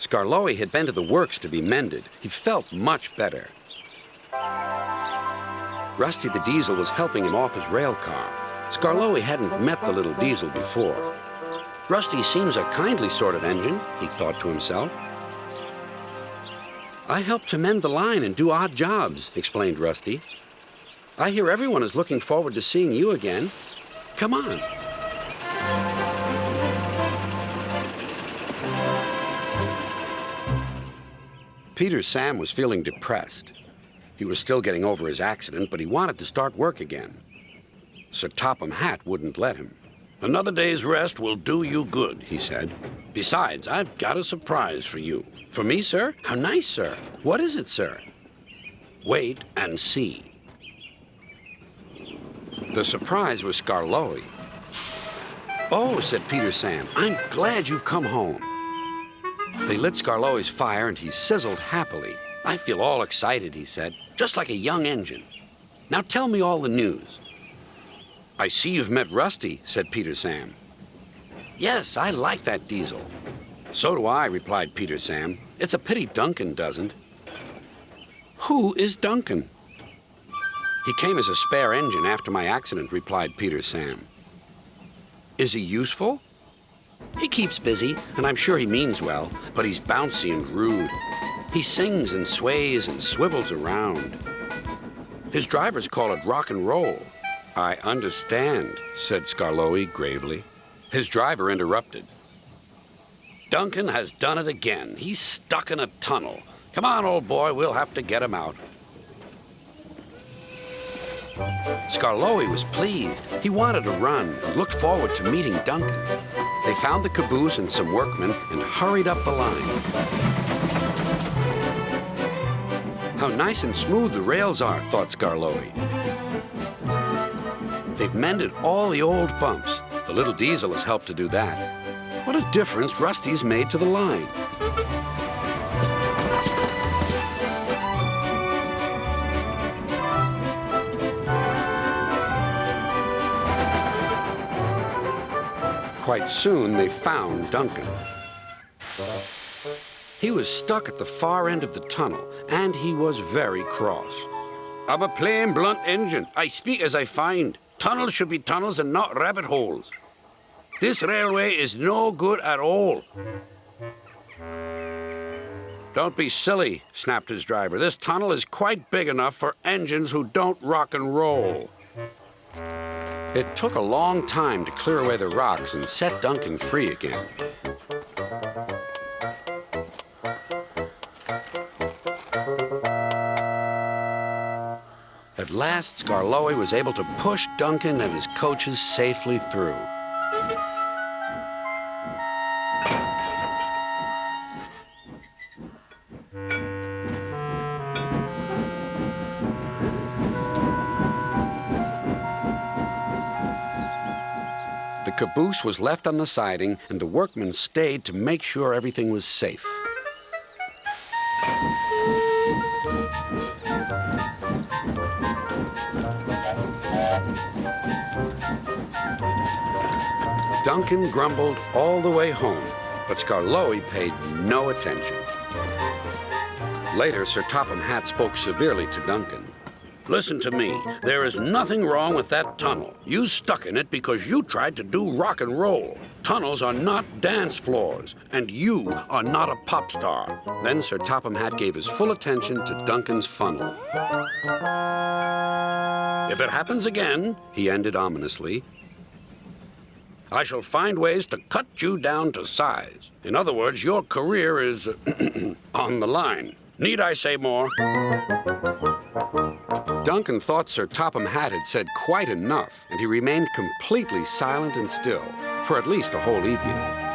Skarlowey had been to the works to be mended. He felt much better. Rusty the Diesel was helping him off his rail car. Skarlowey hadn't met the little diesel before. Rusty seems a kindly sort of engine, he thought to himself. I help to mend the line and do odd jobs, explained Rusty. I hear everyone is looking forward to seeing you again. Come on. Peter Sam was feeling depressed. He was still getting over his accident, but he wanted to start work again. Sir Topham Hatt wouldn't let him. Another day's rest will do you good, he said. Besides, I've got a surprise for you. For me, sir? How nice, sir. What is it, sir? Wait and see. The surprise was Skarlowey. Oh, said Peter Sam, I'm glad you've come home. They lit Skarlowey's fire and he sizzled happily. I feel all excited, he said, just like a young engine. Now tell me all the news. I see you've met Rusty, said Peter Sam. Yes, I like that diesel. So do I, replied Peter Sam. It's a pity Duncan doesn't. Who is Duncan? He came as a spare engine after my accident, replied Peter Sam. Is he useful? He keeps busy, and I'm sure he means well, but he's bouncy and rude. He sings and sways and swivels around. His drivers call it rock and roll. I understand, said Skarlowey gravely. His driver interrupted. Duncan has done it again. He's stuck in a tunnel. Come on, old boy, we'll have to get him out. Skarlowey was pleased. He wanted to run and looked forward to meeting Duncan. They found the caboose and some workmen and hurried up the line. How nice and smooth the rails are, thought Skarlowey. They've mended all the old bumps. The little diesel has helped to do that. What a difference Rusty's made to the line. Quite soon, they found Duncan. He was stuck at the far end of the tunnel, and he was very cross. I'm a plain, blunt engine. I speak as I find. Tunnels should be tunnels and not rabbit holes. This railway is no good at all. Don't be silly, snapped his driver. This tunnel is quite big enough for engines who don't rock and roll. It took a long time to clear away the rocks and set Duncan free again. At last, Skarlowey was able to push Duncan and his coaches safely through. The caboose was left on the siding, and the workmen stayed to make sure everything was safe. Duncan grumbled all the way home, but Skarlowey paid no attention. Later, Sir Topham Hatt spoke severely to Duncan. Listen to me. There is nothing wrong with that tunnel. You stuck in it because you tried to do rock and roll. Tunnels are not dance floors, and you are not a pop star. Then Sir Topham Hatt gave his full attention to Duncan's funnel. If it happens again, he ended ominously, I shall find ways to cut you down to size. In other words, your career is on the line. Need I say more? Duncan thought Sir Topham Hatt had said quite enough, and he remained completely silent and still for at least a whole evening.